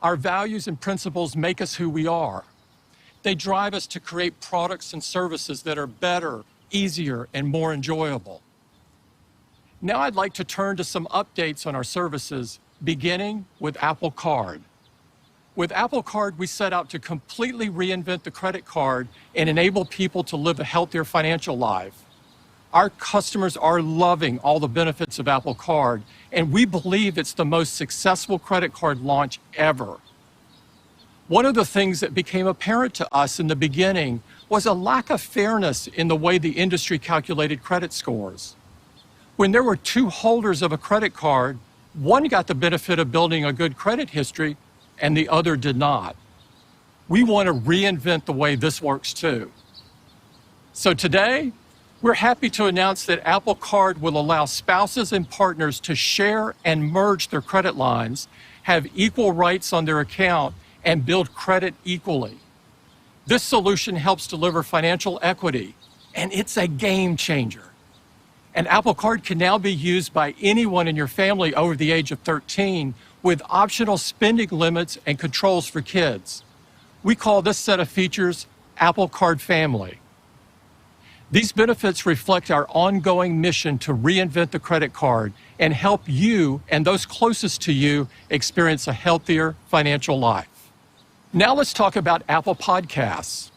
Our values and principles make us who we are. They drive us to create products and services that are better, easier, and more enjoyable. Now I'd like to turn to some updates on our services, beginning with Apple Card. With Apple Card, we set out to completely reinvent the credit card and enable people to live a healthier financial life. Our customers are loving all the benefits of Apple Card, and we believe it's the most successful credit card launch ever. One of the things that became apparent to us in the beginning was a lack of fairness in the way the industry calculated credit scores. When there were two holders of a credit card, one got the benefit of building a good credit history, and the other did not. We want to reinvent the way this works too. So today, we're happy to announce that Apple Card will allow spouses and partners to share and merge their credit lines, have equal rights on their account, and build credit equally. This solution helps deliver financial equity, and it's a game changer. An Apple Card can now be used by anyone in your family over the age of 13 with optional spending limits and controls for kids. We call this set of features Apple Card Family. These benefits reflect our ongoing mission to reinvent the credit card and help you and those closest to you experience a healthier financial life. Now let's talk about Apple Podcasts.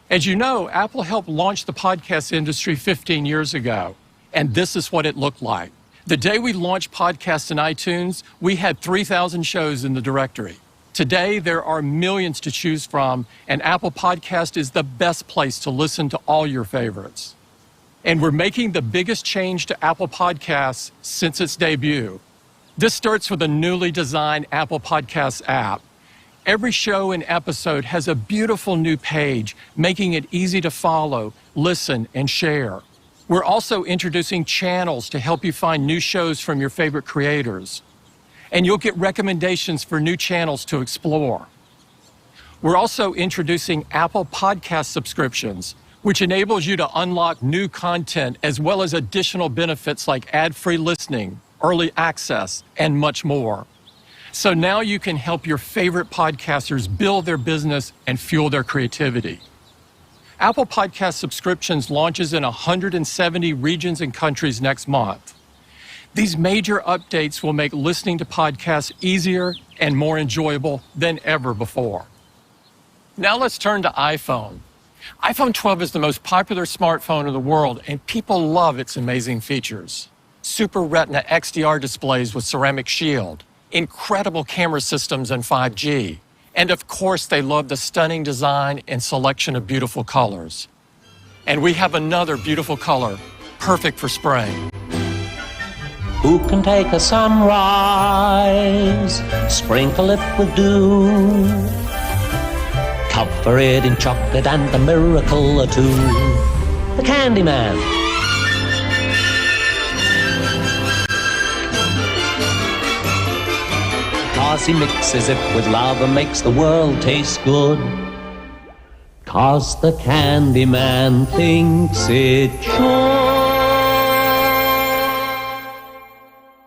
As you know, Apple helped launch the podcast industry 15 years ago, and this is what it looked like. The day we launched podcasts in iTunes, we had 3,000 shows in the directory. Today, there are millions to choose from, and Apple Podcast is the best place to listen to all your favorites. And we're making the biggest change to Apple Podcasts since its debut. This starts with a newly designed Apple Podcasts app. Every show and episode has a beautiful new page, making it easy to follow, listen, and share. We're also introducing channels to help you find new shows from your favorite creators. And you'll get recommendations for new channels to explore. We're also introducing Apple Podcast subscriptions, which enables you to unlock new content as well as additional benefits like ad-free listening, early access, and much more. So now you can help your favorite podcasters build their business and fuel their creativity. Apple Podcast subscriptions launches in 170 regions and countries next month. These major updates will make listening to podcasts easier and more enjoyable than ever before. Now let's turn to iPhone. iPhone 12 is the most popular smartphone in the world, and people love its amazing features. Super Retina XDR displays with ceramic shield, incredible camera systems and 5G, and of course they love the stunning design and selection of beautiful colors. And we have another beautiful color, perfect for spring. Who can take a sunrise, sprinkle it with dew, cover it in chocolate and a miracle or two? The Candyman. Cause he mixes it with love and makes the world taste good. Cause the Candyman thinks it should.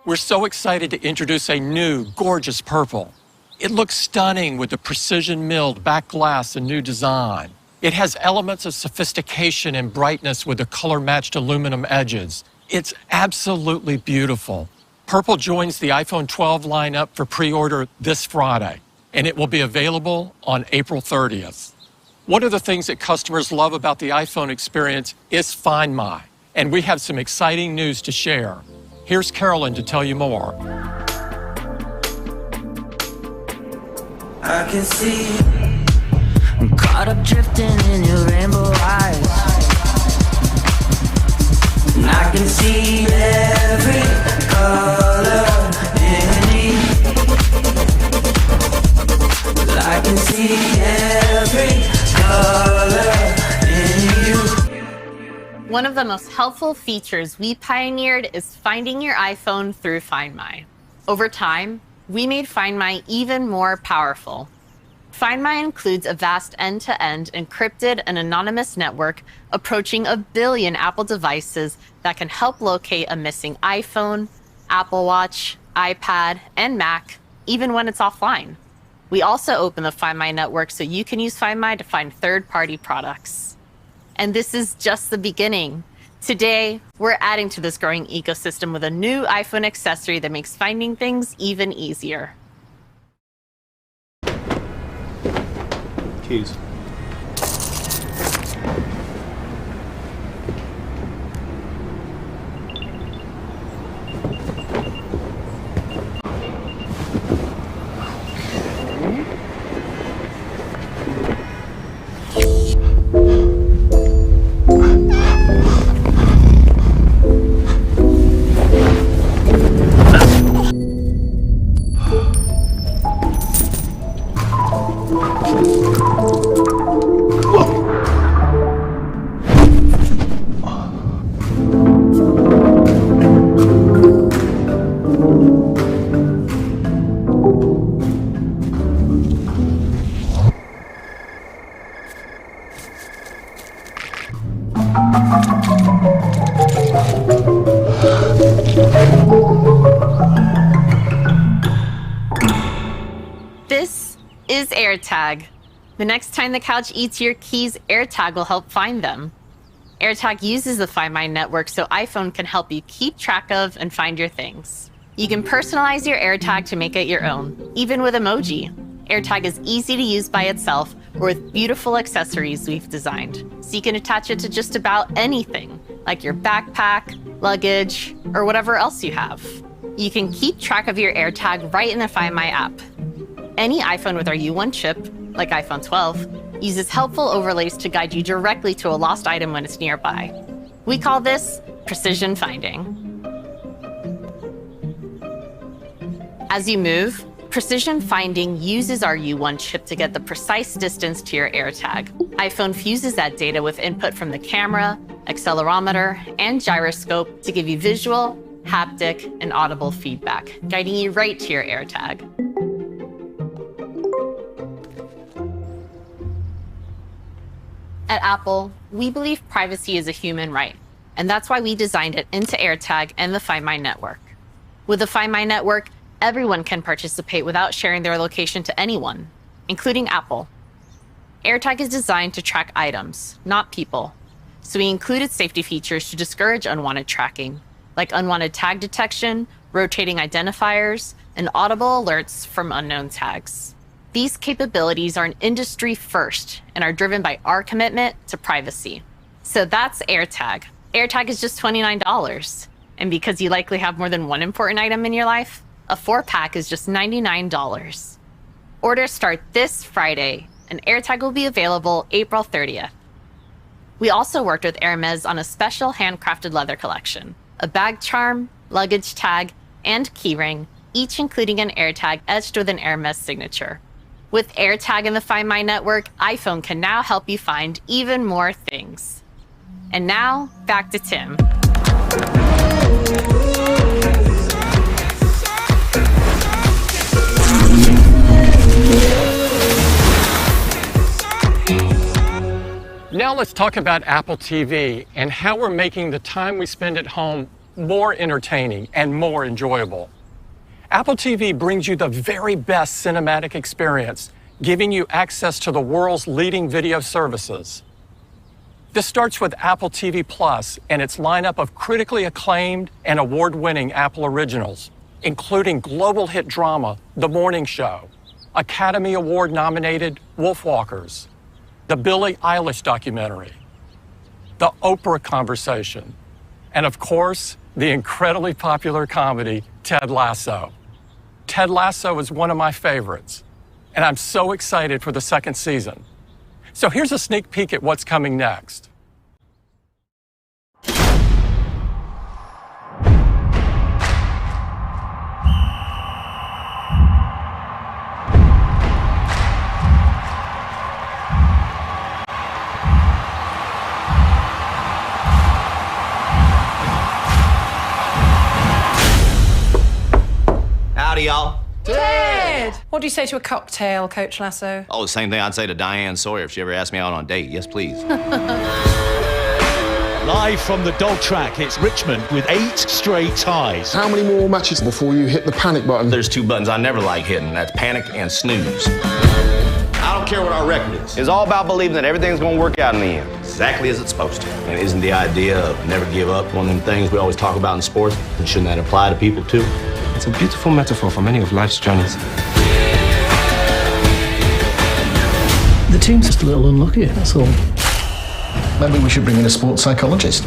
We're so excited to introduce a new, gorgeous purple. It looks stunning with the precision milled back glass and new design. It has elements of sophistication and brightness with the color-matched aluminum edges. It's absolutely beautiful. Purple joins the iPhone 12 lineup for pre-order this Friday, and it will be available on April 30th. One of the things that customers love about the iPhone experience is Find My, and we have some exciting news to share. Here's Carolyn to tell you more. I can see I'm caught up drifting in your rainbow eyes. And I can see every color in me. I can see every color in you. One of the most helpful features we pioneered is finding your iPhone through Find My. Over time, we made Find My even more powerful. Find My includes a vast end-to-end encrypted and anonymous network approaching 1 billion Apple devices that can help locate a missing iPhone, Apple Watch, iPad, and Mac, even when it's offline. We also open the Find My network so you can use Find My to find third-party products. And this is just the beginning. Today, we're adding to this growing ecosystem with a new iPhone accessory that makes finding things even easier. Keys. This is AirTag. The next time the couch eats your keys, AirTag will help find them. AirTag uses the Find My network so iPhone can help you keep track of and find your things. You can personalize your AirTag to make it your own, even with emoji. AirTag is easy to use by itself or with beautiful accessories we've designed, so you can attach it to just about anything, like your backpack, luggage, or whatever else you have. You can keep track of your AirTag right in the Find My app. Any iPhone with our U1 chip, like iPhone 12, uses helpful overlays to guide you directly to a lost item when it's nearby. We call this precision finding. As you move, precision finding uses our U1 chip to get the precise distance to your AirTag. iPhone fuses that data with input from the camera, accelerometer, and gyroscope to give you visual, haptic, and audible feedback, guiding you right to your AirTag. At Apple, we believe privacy is a human right, and that's why we designed it into AirTag and the Find My network. With the Find My network, everyone can participate without sharing their location to anyone, including Apple. AirTag is designed to track items, not people, so we included safety features to discourage unwanted tracking, like unwanted tag detection, rotating identifiers, and audible alerts from unknown tags. These capabilities are an industry first and are driven by our commitment to privacy. So that's AirTag. AirTag is just $29. And because you likely have more than one important item in your life, a 4-pack is just $99. Orders start this Friday, and AirTag will be available April 30th. We also worked with Hermes on a special handcrafted leather collection, a bag charm, luggage tag, and keyring, each including an AirTag etched with an Hermes signature. With AirTag and the Find My network, iPhone can now help you find even more things. And now, back to Tim. Now let's talk about Apple TV and how we're making the time we spend at home more entertaining and more enjoyable. Apple TV brings you the very best cinematic experience, giving you access to the world's leading video services. This starts with Apple TV Plus and its lineup of critically acclaimed and award-winning Apple originals, including global hit drama The Morning Show, Academy Award-nominated Wolfwalkers, the Billie Eilish documentary, the Oprah Conversation, and of course, the incredibly popular comedy Ted Lasso. Ted Lasso is one of my favorites, and I'm so excited for the second season. So here's a sneak peek at what's coming next. Howdy, y'all. Ted! What do you say to a cocktail, Coach Lasso? Oh, the same thing I'd say to Diane Sawyer if she ever asked me out on a date. Yes, please. Live from the dog track, it's Richmond with 8 straight ties. How many more matches before you hit the panic button? There's 2 buttons I never like hitting. That's panic and snooze. I don't care what our record is. It's all about believing that everything's going to work out in the end, exactly as it's supposed to. And isn't the idea of never give up one of them things we always talk about in sports? And shouldn't that apply to people too? It's a beautiful metaphor for many of life's journeys. The team's just a little unlucky, that's all. Maybe we should bring in a sports psychologist.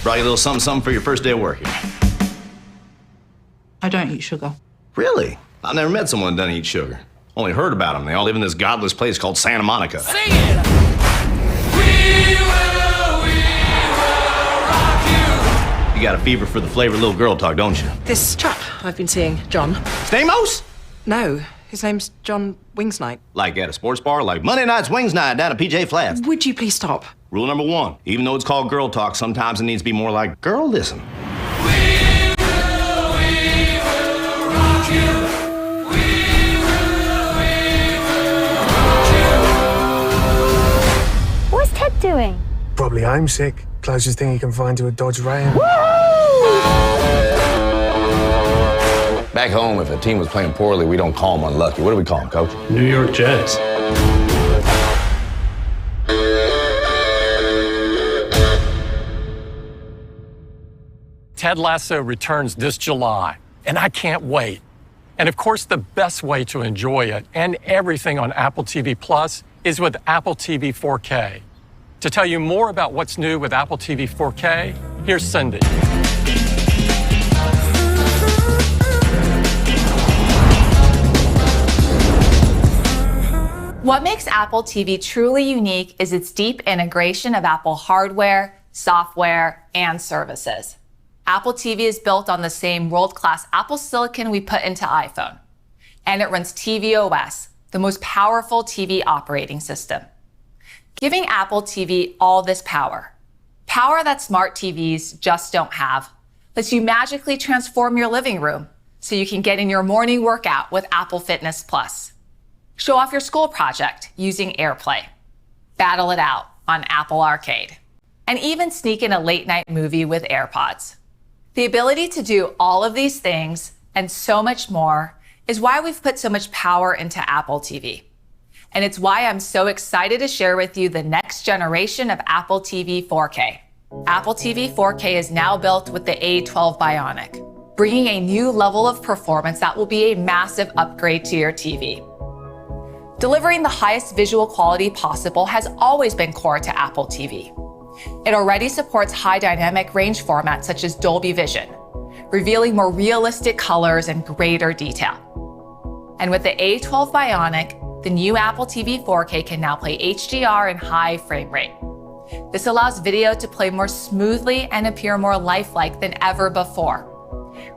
Brought you a little something for your first day of work here. I don't eat sugar. Really? I've never met someone that doesn't eat sugar. Only heard about them. They all live in this godless place called Santa Monica. Sing it! We will rock you! You got a fever for the flavor of little girl talk, don't you? This chap I've been seeing, John. Stamos? No, his name's John Wingsnight. Like at a sports bar? Like Monday night's wings night down at PJ Flats? Would you please stop? Rule number 1, even though it's called girl talk, sometimes it needs to be more like, girl, listen. We will rock you! What's Ted doing? Probably homesick. Closest thing he can find to a Dodge Ram. Back home, if a team was playing poorly, we don't call them unlucky. What do we call them, Coach? New York Jets. Ted Lasso returns this July, and I can't wait. And of course, the best way to enjoy it and everything on Apple TV Plus is with Apple TV 4K. To tell you more about what's new with Apple TV 4K, here's Cindy. What makes Apple TV truly unique is its deep integration of Apple hardware, software, and services. Apple TV is built on the same world-class Apple silicon we put into iPhone. And it runs tvOS, the most powerful TV operating system. Giving Apple TV all this power that smart TVs just don't have, lets you magically transform your living room so you can get in your morning workout with Apple Fitness Plus. Show off your school project using AirPlay. Battle it out on Apple Arcade. And even sneak in a late night movie with AirPods. The ability to do all of these things and so much more is why we've put so much power into Apple TV. And it's why I'm so excited to share with you the next generation of Apple TV 4K. Apple TV 4K is now built with the A12 Bionic, bringing a new level of performance that will be a massive upgrade to your TV. Delivering the highest visual quality possible has always been core to Apple TV. It already supports high dynamic range formats such as Dolby Vision, revealing more realistic colors and greater detail. And with the A12 Bionic, the new Apple TV 4K can now play HDR and high frame rate. This allows video to play more smoothly and appear more lifelike than ever before,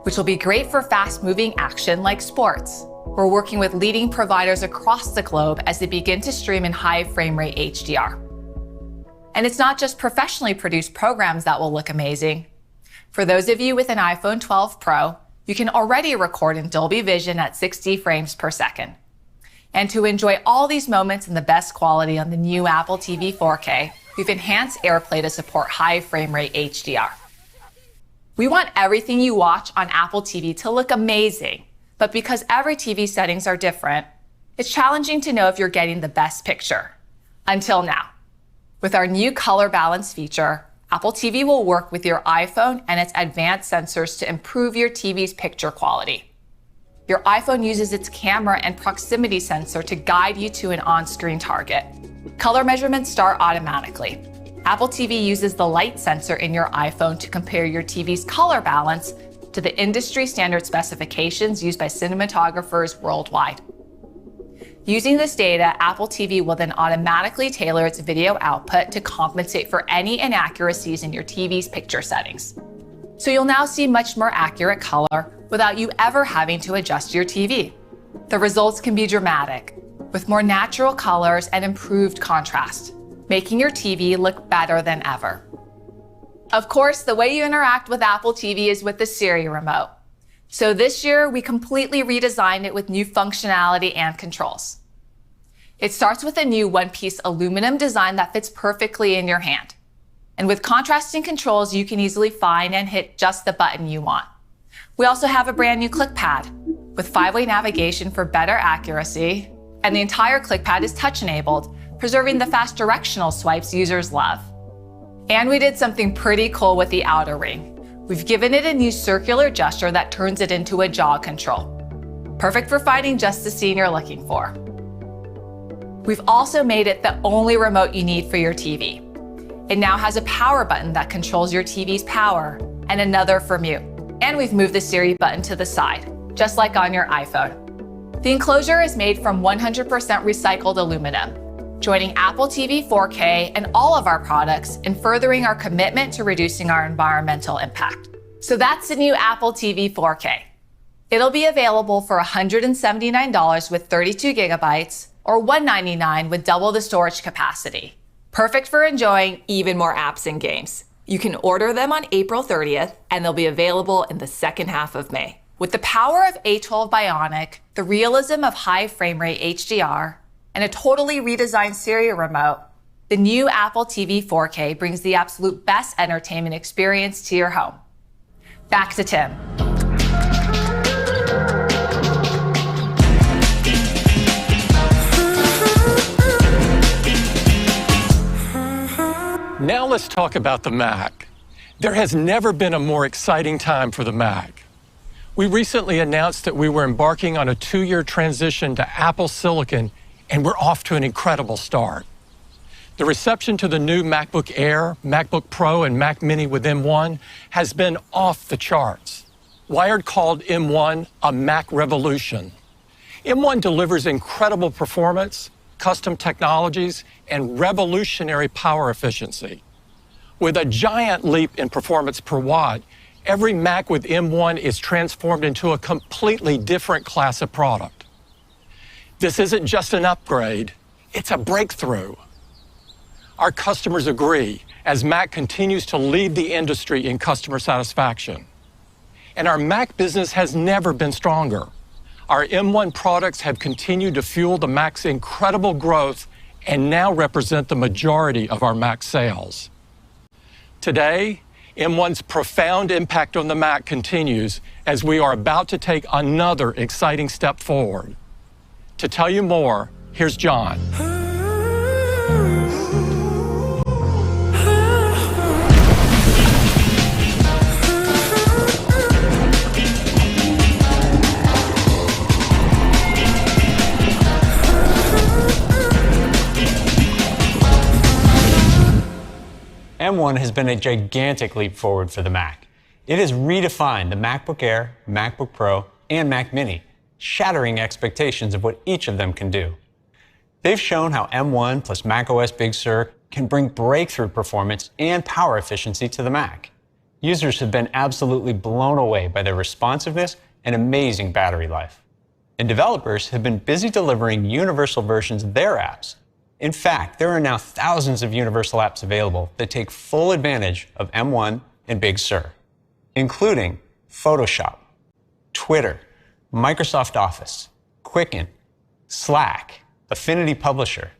which will be great for fast-moving action like sports. We're working with leading providers across the globe as they begin to stream in high frame rate HDR. And it's not just professionally produced programs that will look amazing. For those of you with an iPhone 12 Pro, you can already record in Dolby Vision at 60 frames per second. And to enjoy all these moments in the best quality on the new Apple TV 4K, we've enhanced AirPlay to support high frame rate HDR. We want everything you watch on Apple TV to look amazing, but because every TV settings are different, it's challenging to know if you're getting the best picture. Until now. With our new color balance feature, Apple TV will work with your iPhone and its advanced sensors to improve your TV's picture quality. Your iPhone uses its camera and proximity sensor to guide you to an on-screen target. Color measurements start automatically. Apple TV uses the light sensor in your iPhone to compare your TV's color balance to the industry standard specifications used by cinematographers worldwide. Using this data, Apple TV will then automatically tailor its video output to compensate for any inaccuracies in your TV's picture settings. So you'll now see much more accurate color without you ever having to adjust your TV. The results can be dramatic, with more natural colors and improved contrast, making your TV look better than ever. Of course, the way you interact with Apple TV is with the Siri remote. So this year, we completely redesigned it with new functionality and controls. It starts with a new one-piece aluminum design that fits perfectly in your hand. And with contrasting controls, you can easily find and hit just the button you want. We also have a brand new ClickPad with 5-way navigation for better accuracy, and the entire ClickPad is touch-enabled, preserving the fast directional swipes users love. And we did something pretty cool with the outer ring. We've given it a new circular gesture that turns it into a jaw control. Perfect for finding just the scene you're looking for. We've also made it the only remote you need for your TV. It now has a power button that controls your TV's power and another for mute. And we've moved the Siri button to the side, just like on your iPhone. The enclosure is made from 100% recycled aluminum, joining Apple TV 4K and all of our products in furthering our commitment to reducing our environmental impact. So that's the new Apple TV 4K. It'll be available for $179 with 32 gigabytes or $199 with double the storage capacity. Perfect for enjoying even more apps and games. You can order them on April 30th, and they'll be available in the second half of May. With the power of A12 Bionic, the realism of high frame rate HDR, and a totally redesigned Siri remote, the new Apple TV 4K brings the absolute best entertainment experience to your home. Back to Tim. Now let's talk about the Mac. There has never been a more exciting time for the Mac. We recently announced that we were embarking on a 2-year transition to Apple Silicon, and we're off to an incredible start. The reception to the new MacBook Air, MacBook Pro, and Mac Mini with M1 has been off the charts. Wired called M1 a Mac revolution. M1 delivers incredible performance, custom technologies, and revolutionary power efficiency. With a giant leap in performance per watt, every Mac with M1 is transformed into a completely different class of product. This isn't just an upgrade, it's a breakthrough. Our customers agree as Mac continues to lead the industry in customer satisfaction. And our Mac business has never been stronger. Our M1 products have continued to fuel the Mac's incredible growth and now represent the majority of our Mac sales. Today, M1's profound impact on the Mac continues as we are about to take another exciting step forward. To tell you more, here's John. M1 has been a gigantic leap forward for the Mac. It has redefined the MacBook Air, MacBook Pro, and Mac Mini, shattering expectations of what each of them can do. They've shown how M1 plus macOS Big Sur can bring breakthrough performance and power efficiency to the Mac. Users have been absolutely blown away by their responsiveness and amazing battery life. And developers have been busy delivering universal versions of their apps. In fact, there are now thousands of universal apps available that take full advantage of M1 and Big Sur, including Photoshop, Twitter, Microsoft Office, Quicken, Slack, Affinity Publisher,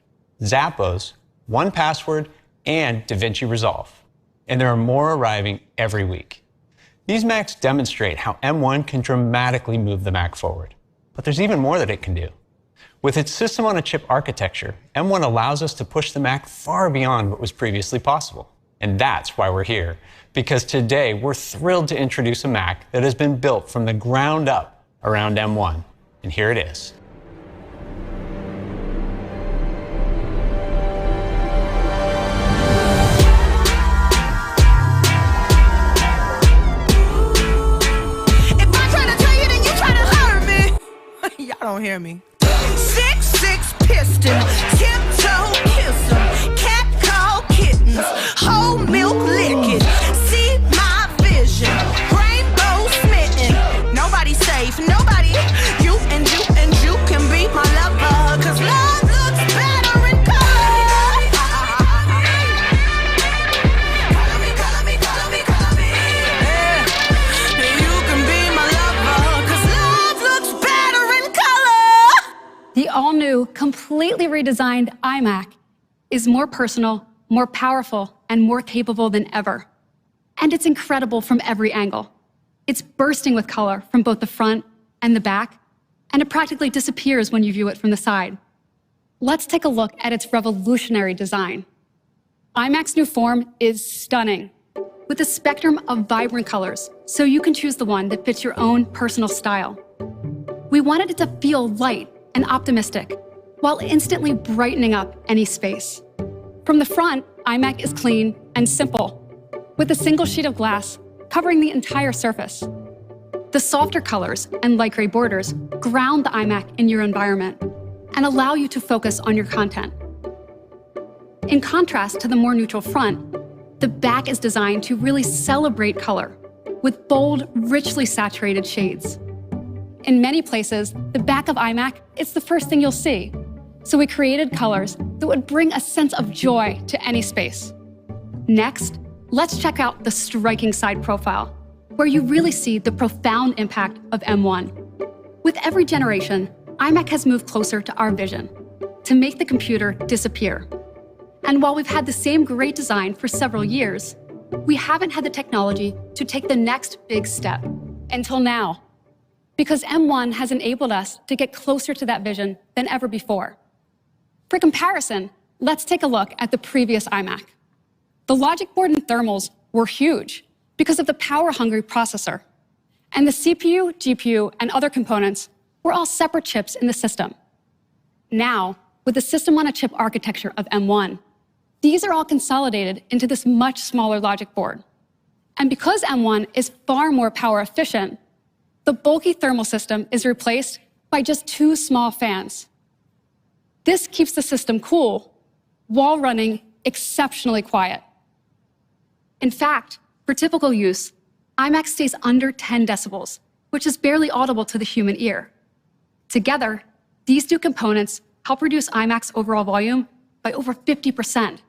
Zappos, 1Password, and DaVinci Resolve. And there are more arriving every week. These Macs demonstrate how M1 can dramatically move the Mac forward. But there's even more that it can do. With its system-on-a-chip architecture, M1 allows us to push the Mac far beyond what was previously possible. And that's why we're here, because today we're thrilled to introduce a Mac that has been built from the ground up around M1. And here it is. If I try to tell you, then you try to hurt me. Y'all don't hear me. 6'6" piston, tiptoe kiss 'em, cat call kittens, whole milk lick it, see my vision, rainbow smitten, nobody safe, nobody, you can be my lover, 'cause love looks better in color. Color me, yeah. You can be my lover, 'cause love looks better in color. The all-new, completely redesigned iMac is more personal, more powerful, and more capable than ever. And it's incredible from every angle. It's bursting with color from both the front and the back, and it practically disappears when you view it from the side. Let's take a look at its revolutionary design. Imac's new form is stunning, with a spectrum of vibrant colors, so you can choose the one that fits your own personal style. We wanted it to feel light and optimistic, while instantly brightening up any space. From the front, Imac is clean and simple, with a single sheet of glass covering the entire surface. The softer colors and light gray borders ground the Imac in your environment and allow you to focus on your content. In contrast to the more neutral front, the back is designed to really celebrate color with bold, richly saturated shades. In many places, the back of Imac is the first thing you'll see, so we created colors that would bring a sense of joy to any space. Next, let's check out the striking side profile, where you really see the profound impact of M1. With every generation, Imac has moved closer to our vision, to make the computer disappear. And while we've had the same great design for several years, we haven't had the technology to take the next big step until now, because M1 has enabled us to get closer to that vision than ever before. For comparison, let's take a look at the previous Imac. The logic board and thermals were huge because of the power-hungry processor, and the CPU, GPU, and other components were all separate chips in the system. Now, with the system-on-a-chip architecture of M1, these are all consolidated into this much smaller logic board. And because M1 is far more power efficient, the bulky thermal system is replaced by just 2 small fans. This keeps the system cool while running exceptionally quiet. In fact, for typical use, Imac stays under 10 decibels, which is barely audible to the human ear. Together, these 2 components help reduce Imac's overall volume by over 50%.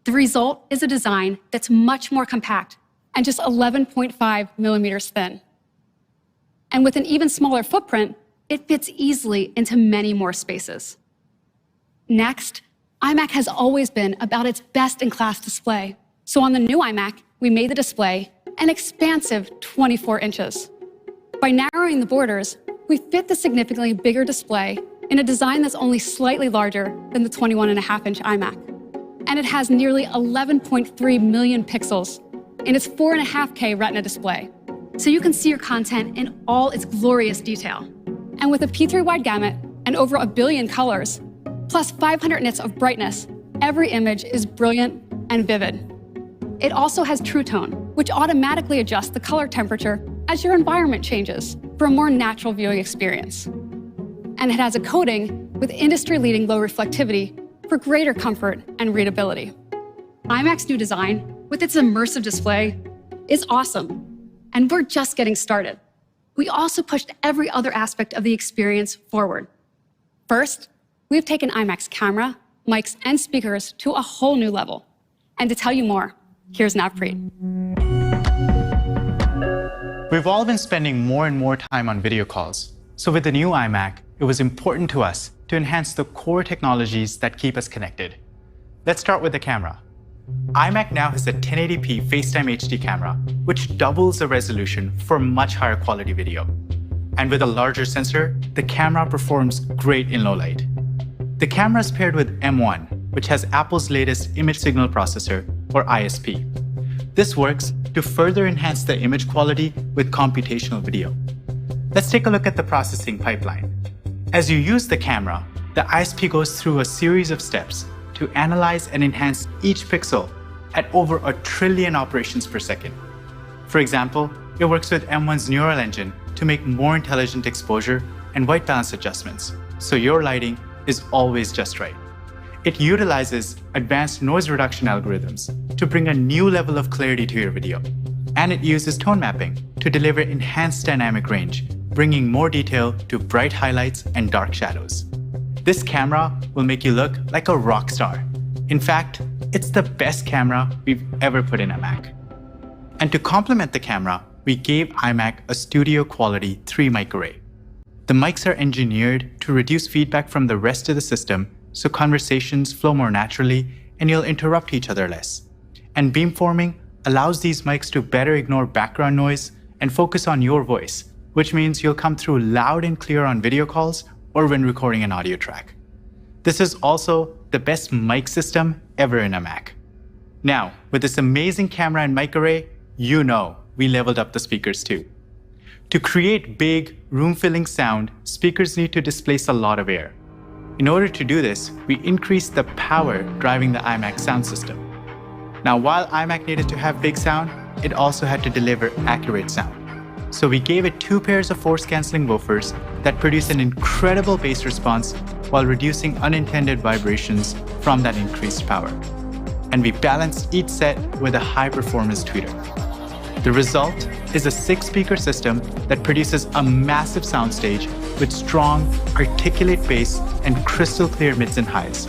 The result is a design that's much more compact and just 11.5 millimeters thin. And with an even smaller footprint, it fits easily into many more spaces. Next, Imac has always been about its best-in-class display. So on the new iMac, we made the display an expansive 24 inches. By narrowing the borders, we fit the significantly bigger display in a design that's only slightly larger than the 21.5-inch iMac. And it has nearly 11.3 million pixels in its 4.5K Retina display, so you can see your content in all its glorious detail. And with a P3 wide gamut and over 1 billion colors, plus 500 nits of brightness, every image is brilliant and vivid. It also has True Tone, which automatically adjusts the color temperature as your environment changes for a more natural viewing experience. And it has a coating with industry-leading low reflectivity for greater comfort and readability. Imac's new design, with its immersive display, is awesome, and we're just getting started. We also pushed every other aspect of the experience forward. First, we've taken Imac's camera, mics, and speakers to a whole new level. And to tell you more, here's Navpreet. We've all been spending more and more time on video calls. So with the new iMac, it was important to us to enhance the core technologies that keep us connected. Let's start with the camera. iMac now has a 1080p FaceTime HD camera, which doubles the resolution for much higher quality video. And with a larger sensor, the camera performs great in low light. The camera is paired with M1, which has Apple's latest image signal processor, or ISP. This works to further enhance the image quality with computational video. Let's take a look at the processing pipeline. As you use the camera, the ISP goes through a series of steps to analyze and enhance each pixel at over 1 trillion operations per second. For example, it works with M1's neural engine to make more intelligent exposure and white balance adjustments, so your lighting is always just right. It utilizes advanced noise reduction algorithms to bring a new level of clarity to your video. And it uses tone mapping to deliver enhanced dynamic range, bringing more detail to bright highlights and dark shadows. This camera will make you look like a rock star. In fact, it's the best camera we've ever put in a Mac. And to complement the camera, we gave iMac a studio quality 3 mic array. The mics are engineered to reduce feedback from the rest of the system so conversations flow more naturally and you'll interrupt each other less. And beamforming allows these mics to better ignore background noise and focus on your voice, which means you'll come through loud and clear on video calls or when recording an audio track. This is also the best mic system ever in a Mac. Now, with this amazing camera and mic array, you know we leveled up the speakers too. To create big, room-filling sound, speakers need to displace a lot of air. In order to do this, we increased the power driving the iMac sound system. Now, while iMac needed to have big sound, it also had to deliver accurate sound. So we gave it 2 pairs of force-canceling woofers that produce an incredible bass response while reducing unintended vibrations from that increased power. And we balanced each set with a high-performance tweeter. The result is a 6-speaker system that produces a massive soundstage with strong, articulate bass and crystal clear mids and highs.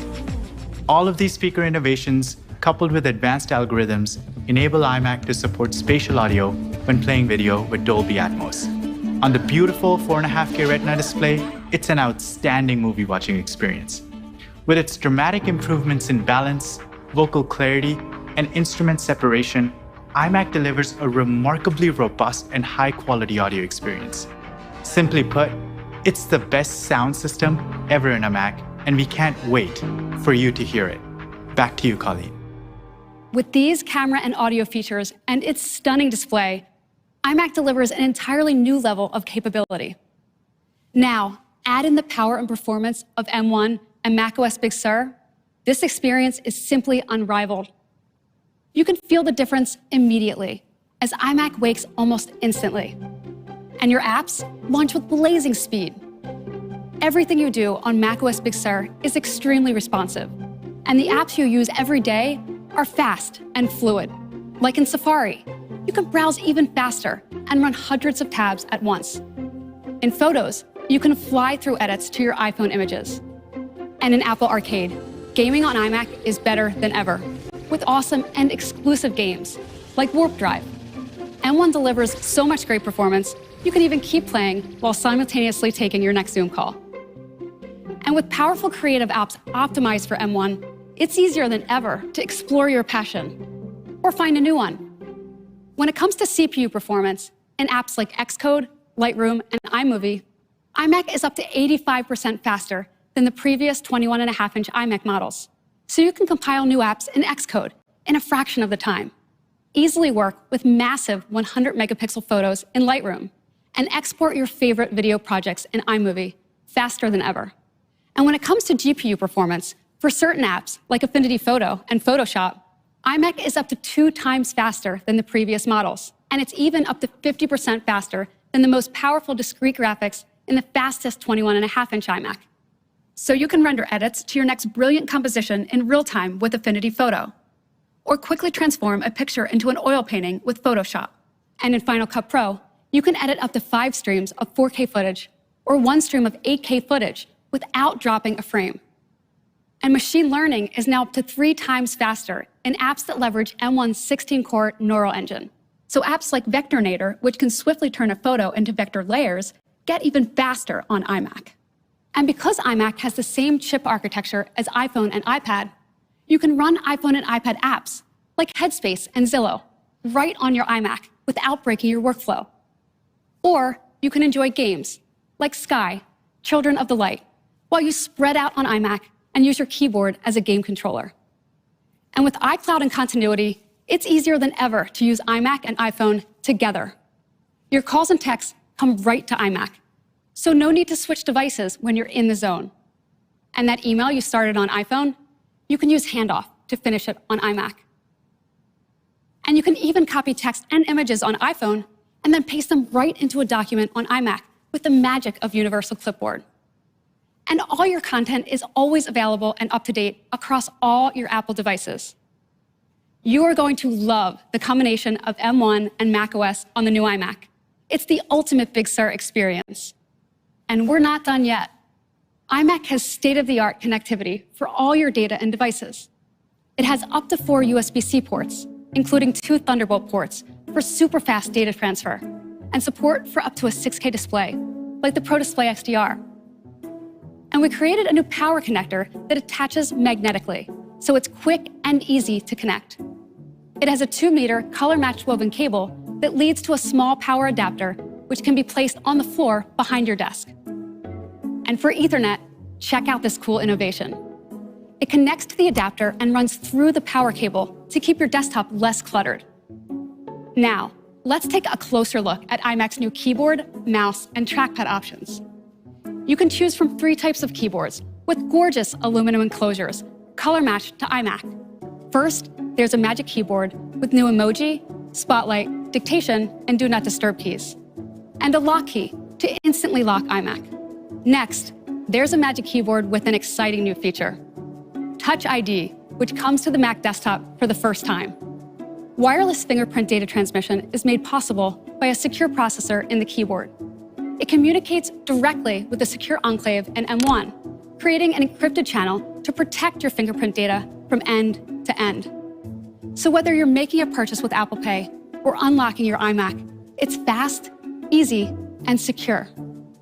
All of these speaker innovations, coupled with advanced algorithms, enable iMac to support spatial audio when playing video with Dolby Atmos. On the beautiful 4.5K Retina display, it's an outstanding movie watching experience. With its dramatic improvements in balance, vocal clarity, and instrument separation, iMac delivers a remarkably robust and high-quality audio experience. Simply put, it's the best sound system ever in a Mac, and we can't wait for you to hear it. Back to you, Colleen. With these camera and audio features and its stunning display, iMac delivers an entirely new level of capability. Now, add in the power and performance of M1 and macOS Big Sur, this experience is simply unrivaled. You can feel the difference immediately, as iMac wakes almost instantly. And your apps launch with blazing speed. Everything you do on macOS Big Sur is extremely responsive, and the apps you use every day are fast and fluid. Like in Safari, you can browse even faster and run hundreds of tabs at once. In Photos, you can fly through edits to your iPhone images. And in Apple Arcade, gaming on iMac is better than ever, with awesome and exclusive games like Warp Drive. M1 delivers so much great performance, you can even keep playing while simultaneously taking your next Zoom call. And with powerful creative apps optimized for M1, it's easier than ever to explore your passion or find a new one. When it comes to CPU performance, in apps like Xcode, Lightroom, and iMovie, iMac is up to 85% faster than the previous 21.5-inch iMac models. So you can compile new apps in Xcode in a fraction of the time, easily work with massive 100-megapixel photos in Lightroom, and export your favorite video projects in iMovie faster than ever. And when it comes to GPU performance, for certain apps like Affinity Photo and Photoshop, iMac is up to 2 times faster than the previous models, and it's even up to 50% faster than the most powerful discrete graphics in the fastest 21.5-inch iMac. So you can render edits to your next brilliant composition in real time with Affinity Photo, or quickly transform a picture into an oil painting with Photoshop. And in Final Cut Pro, you can edit up to 5 streams of 4K footage or 1 stream of 8K footage without dropping a frame. And machine learning is now up to 3 times faster in apps that leverage M1's 16-core neural engine. So apps like Vectornator, which can swiftly turn a photo into vector layers, get even faster on iMac. And because iMac has the same chip architecture as iPhone and iPad, you can run iPhone and iPad apps like Headspace and Zillow right on your iMac without breaking your workflow. Or you can enjoy games like Sky, Children of the Light, while you spread out on iMac and use your keyboard as a game controller. And with iCloud and continuity, it's easier than ever to use iMac and iPhone together. Your calls and texts come right to iMac, so no need to switch devices when you're in the zone. And that email you started on iPhone, you can use Handoff to finish it on iMac. And you can even copy text and images on iPhone and then paste them right into a document on iMac with the magic of Universal Clipboard. And all your content is always available and up to date across all your Apple devices. You are going to love the combination of M1 and macOS on the new iMac. It's the ultimate Big Sur experience. And we're not done yet. iMac has state-of-the-art connectivity for all your data and devices. It has up to 4 USB-C ports, including 2 Thunderbolt ports for super fast data transfer, and support for up to a 6K display, like the Pro Display XDR. And we created a new power connector that attaches magnetically, so it's quick and easy to connect. It has a 2-meter color-matched woven cable that leads to a small power adapter, which can be placed on the floor behind your desk. And for Ethernet, check out this cool innovation. It connects to the adapter and runs through the power cable to keep your desktop less cluttered. Now, let's take a closer look at iMac's new keyboard, mouse, and trackpad options. You can choose from 3 types of keyboards with gorgeous aluminum enclosures, color-matched to iMac. First, there's a Magic Keyboard with new emoji, spotlight, dictation, and do not disturb keys, and a lock key to instantly lock iMac. Next, there's a Magic Keyboard with an exciting new feature, Touch ID, which comes to the Mac desktop for the first time. Wireless fingerprint data transmission is made possible by a secure processor in the keyboard. It communicates directly with the secure enclave in M1, creating an encrypted channel to protect your fingerprint data from end to end. So whether you're making a purchase with Apple Pay or unlocking your iMac, it's fast, easy, and secure.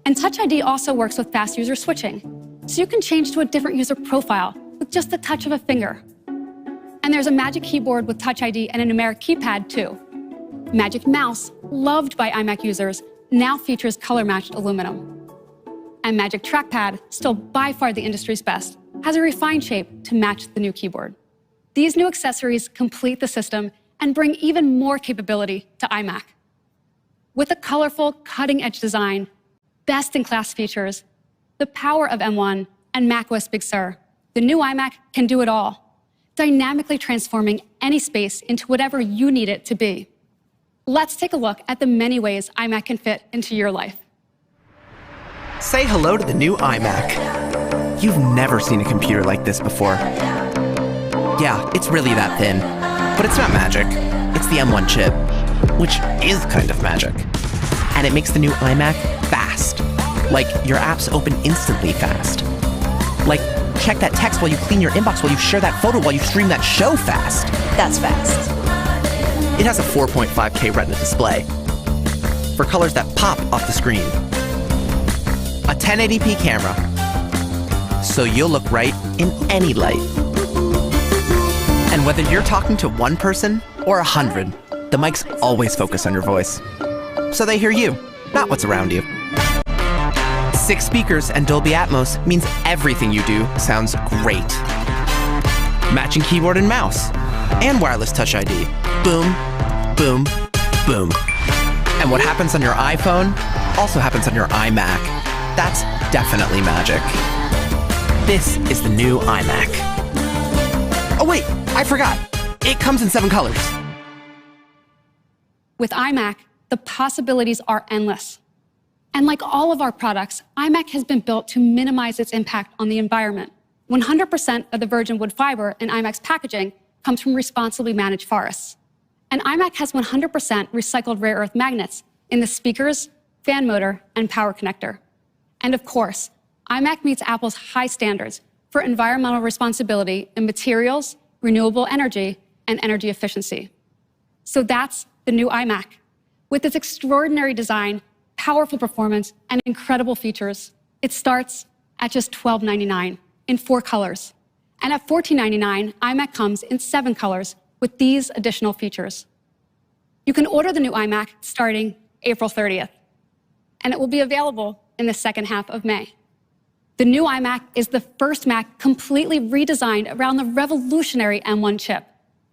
And Touch ID also works with fast user switching, so you can change to a different user profile with just the touch of a finger. And there's a Magic Keyboard with Touch ID and a numeric keypad too. Magic Mouse, loved by iMac users, now features color-matched aluminum. And Magic Trackpad, still by far the industry's best, has a refined shape to match the new keyboard. These new accessories complete the system and bring even more capability to iMac. With a colorful, cutting-edge design, best-in-class features, the power of M1, and macOS Big Sur, the new iMac can do it all, dynamically transforming any space into whatever you need it to be. Let's take a look at the many ways iMac can fit into your life. Say hello to the new iMac. You've never seen a computer like this before. Yeah, it's really that thin. But it's not magic. It's the M1 chip, which is kind of magic. And it makes the new iMac fast. Like, your apps open instantly fast. Like, check that text while you clean your inbox, while you share that photo, while you stream that show fast. That's fast. It has a 4.5K Retina display for colors that pop off the screen. A 1080p camera, so you'll look right in any light. And whether you're talking to one person or 100, the mics always focus on your voice. So they hear you, not what's around you. 6 speakers and Dolby Atmos means everything you do sounds great. Matching keyboard and mouse, and wireless Touch ID. Boom, boom, boom. And what happens on your iPhone also happens on your iMac. That's definitely magic. This is the new iMac. Oh wait, I forgot. It comes in 7 colors. With iMac, the possibilities are endless. And like all of our products, iMac has been built to minimize its impact on the environment. 100% of the virgin wood fiber in iMac's packaging comes from responsibly managed forests. And iMac has 100% recycled rare earth magnets in the speakers, fan motor, and power connector. And of course, iMac meets Apple's high standards for environmental responsibility in materials, renewable energy, and energy efficiency. So that's the new iMac. With its extraordinary design, powerful performance, and incredible features, it starts at just $12.99 in 4 colors. And at $14.99, iMac comes in 7 colors with these additional features. You can order the new iMac starting April 30th, and it will be available in the second half of May. The new iMac is the first Mac completely redesigned around the revolutionary M1 chip.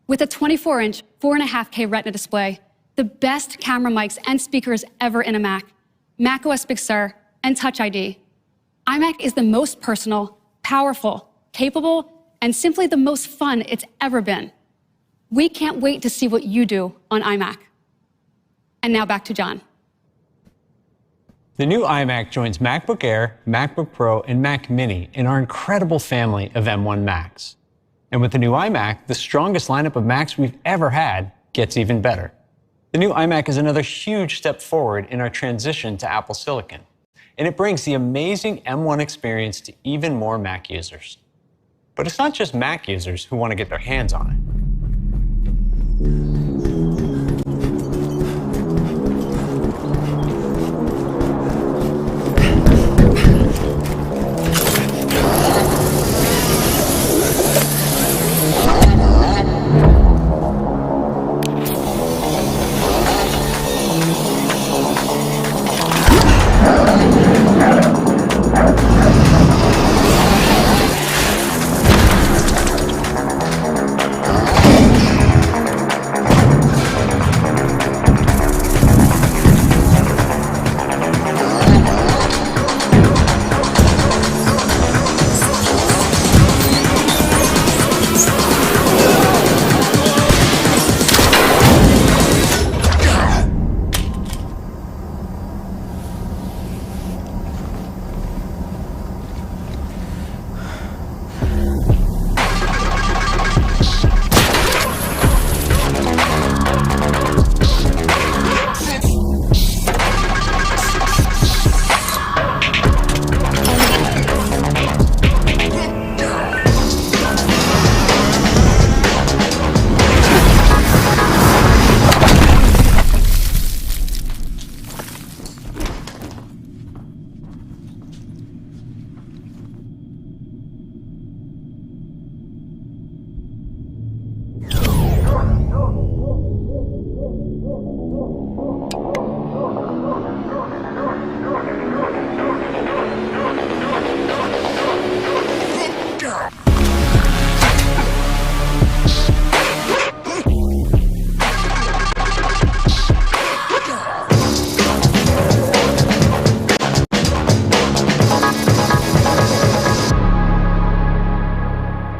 With a 24-inch, 4.5K Retina display, the best camera mics and speakers ever in a Mac, macOS Big Sur, and Touch ID, iMac is the most personal, powerful, capable, and simply the most fun it's ever been. We can't wait to see what you do on iMac. And now back to John. The new iMac joins MacBook Air, MacBook Pro, and Mac Mini in our incredible family of M1 Macs. And with the new iMac, the strongest lineup of Macs we've ever had gets even better. The new iMac is another huge step forward in our transition to Apple Silicon, and it brings the amazing M1 experience to even more Mac users. But it's not just Mac users who want to get their hands on it.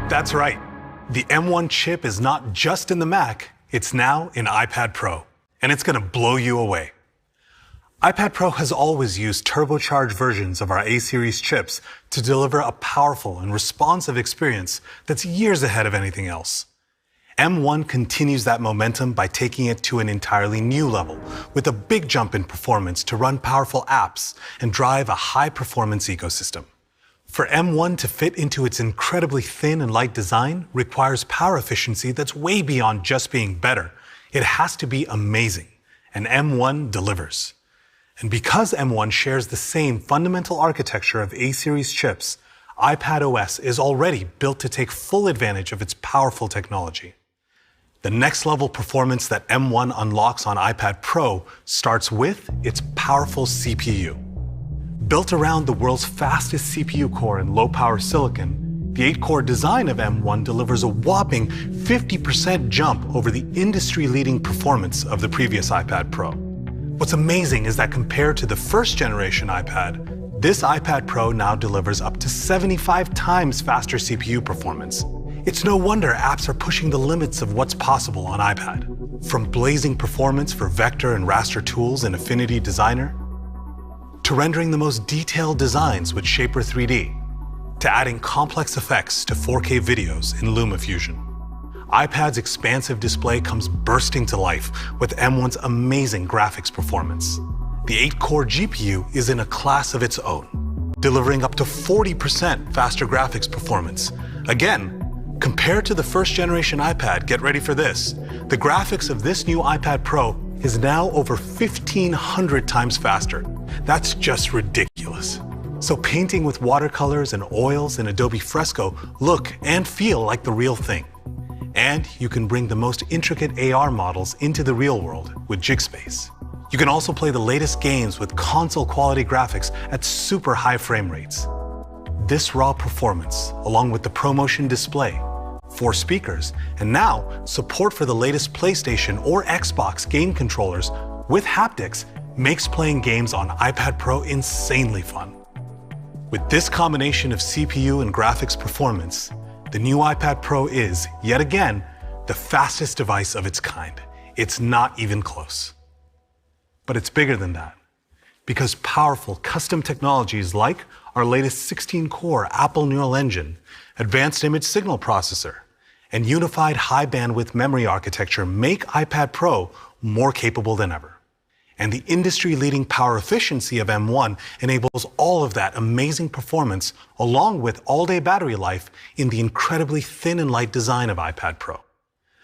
That's right. The M1 chip is not just in the Mac, it's now in iPad Pro, and it's going to blow you away. iPad Pro has always used turbocharged versions of our A-series chips to deliver a powerful and responsive experience that's years ahead of anything else. M1 continues that momentum by taking it to an entirely new level, with a big jump in performance to run powerful apps and drive a high-performance ecosystem. For M1 to fit into its incredibly thin and light design requires power efficiency that's way beyond just being better. It has to be amazing, and M1 delivers. And because M1 shares the same fundamental architecture of A-series chips, iPadOS is already built to take full advantage of its powerful technology. The next level performance that M1 unlocks on iPad Pro starts with its powerful CPU. Built around the world's fastest CPU core and low-power silicon, the 8-core design of M1 delivers a whopping 50% jump over the industry-leading performance of the previous iPad Pro. What's amazing is that compared to the first-generation iPad, this iPad Pro now delivers up to 75 times faster CPU performance. It's no wonder apps are pushing the limits of what's possible on iPad. From blazing performance for vector and raster tools in Affinity Designer, to rendering the most detailed designs with Shaper 3D, to adding complex effects to 4K videos in LumaFusion. iPad's expansive display comes bursting to life with M1's amazing graphics performance. The 8-core GPU is in a class of its own, delivering up to 40% faster graphics performance. Again, compared to the first-generation iPad, get ready for this, the graphics of this new iPad Pro is now over 1,500 times faster. That's just ridiculous. So painting with watercolors and oils in Adobe Fresco look and feel like the real thing. And you can bring the most intricate AR models into the real world with JigSpace. You can also play the latest games with console-quality graphics at super high frame rates. This raw performance, along with the ProMotion display, 4 speakers, and now support for the latest PlayStation or Xbox game controllers with haptics, makes playing games on iPad Pro insanely fun. With this combination of CPU and graphics performance, the new iPad Pro is, yet again, the fastest device of its kind. It's not even close. But it's bigger than that, because powerful custom technologies like our latest 16-core Apple Neural Engine, advanced image signal processor, and unified high-bandwidth memory architecture make iPad Pro more capable than ever. And the industry-leading power efficiency of M1 enables all of that amazing performance along with all-day battery life in the incredibly thin and light design of iPad Pro.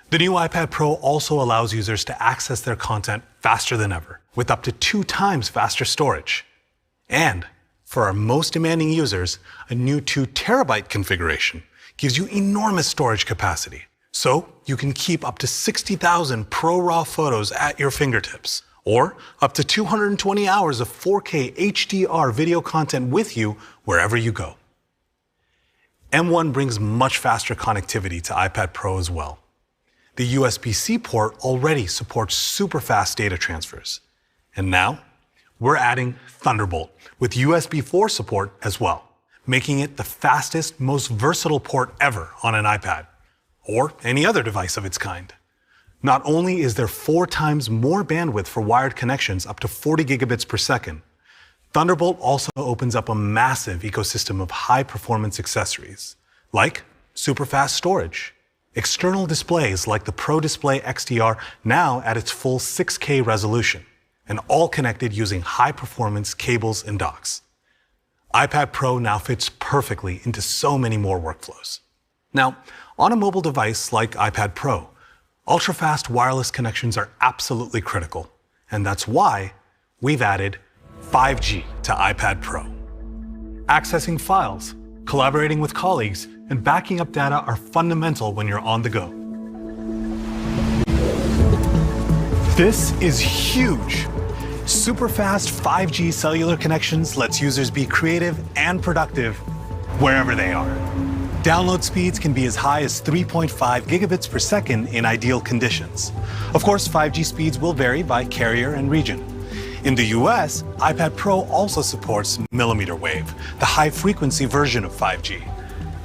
The new iPad Pro also allows users to access their content faster than ever, with up to 2 times faster storage. And for our most demanding users, a new 2 terabyte configuration gives you enormous storage capacity. So you can keep up to 60,000 ProRAW photos at your fingertips, or up to 220 hours of 4K HDR video content with you wherever you go. M1 brings much faster connectivity to iPad Pro as well. The USB-C port already supports super fast data transfers. And now, we're adding Thunderbolt with USB 4 support as well, making it the fastest, most versatile port ever on an iPad, or any other device of its kind. Not only is there 4 times more bandwidth for wired connections up to 40 gigabits per second, Thunderbolt also opens up a massive ecosystem of high-performance accessories, like super fast storage, external displays like the Pro Display XDR now at its full 6K resolution, and all connected using high-performance cables and docks. iPad Pro now fits perfectly into so many more workflows. Now, on a mobile device like iPad Pro, ultra-fast wireless connections are absolutely critical, and that's why we've added 5G to iPad Pro. Accessing files, collaborating with colleagues, and backing up data are fundamental when you're on the go. This is huge. Super fast 5G cellular connections lets users be creative and productive wherever they are. Download speeds can be as high as 3.5 gigabits per second in ideal conditions. Of course, 5G speeds will vary by carrier and region. In the US, iPad Pro also supports millimeter wave, the high-frequency version of 5G.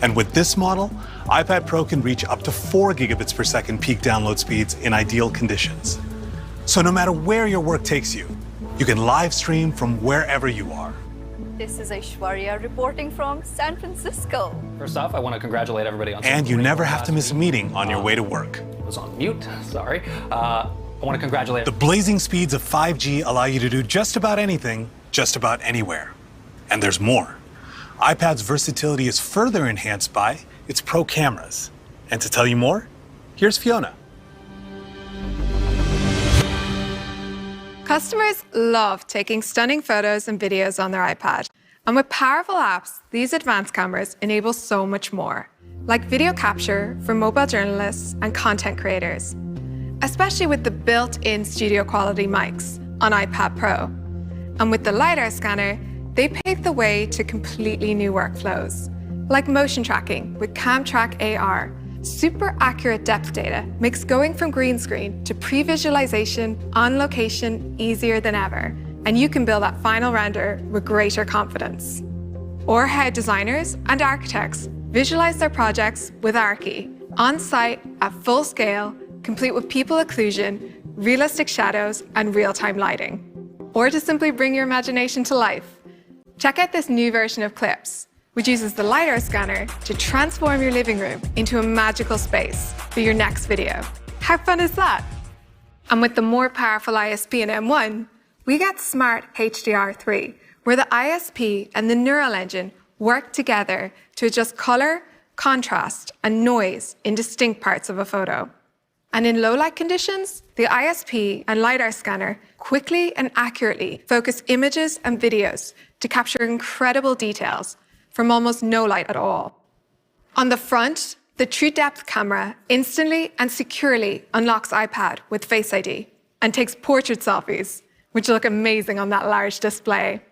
And with this model, iPad Pro can reach up to 4 gigabits per second peak download speeds in ideal conditions. So no matter where your work takes you, you can live stream from wherever you are. This is Aishwarya reporting from San Francisco. First off, I want to congratulate everybody on... And you never have to miss a meeting on your way to work. I was on mute, sorry. I want to congratulate... The blazing speeds of 5G allow you to do just about anything, just about anywhere. And there's more. iPad's versatility is further enhanced by its Pro cameras. And to tell you more, here's Fiona. Customers love taking stunning photos and videos on their iPad. And with powerful apps, these advanced cameras enable so much more, like video capture for mobile journalists and content creators, especially with the built-in studio quality mics on iPad Pro. And with the LiDAR scanner, they paved the way to completely new workflows, like motion tracking with CamTrack AR. Super accurate depth data makes going from green screen to pre-visualization on location easier than ever, and you can build that final render with greater confidence. Or how designers and architects visualize their projects with Archie, on-site at full scale, complete with people occlusion, realistic shadows, and real-time lighting. Or to simply bring your imagination to life. Check out this new version of Clips, which uses the LiDAR scanner to transform your living room into a magical space for your next video. How fun is that? And with the more powerful ISP in M1, we get Smart HDR3, where the ISP and the neural engine work together to adjust color, contrast, and noise in distinct parts of a photo. And in low-light conditions, the ISP and LiDAR scanner quickly and accurately focus images and videos to capture incredible details from almost no light at all. On the front, the True Depth camera instantly and securely unlocks iPad with Face ID and takes portrait selfies, which look amazing on that large display.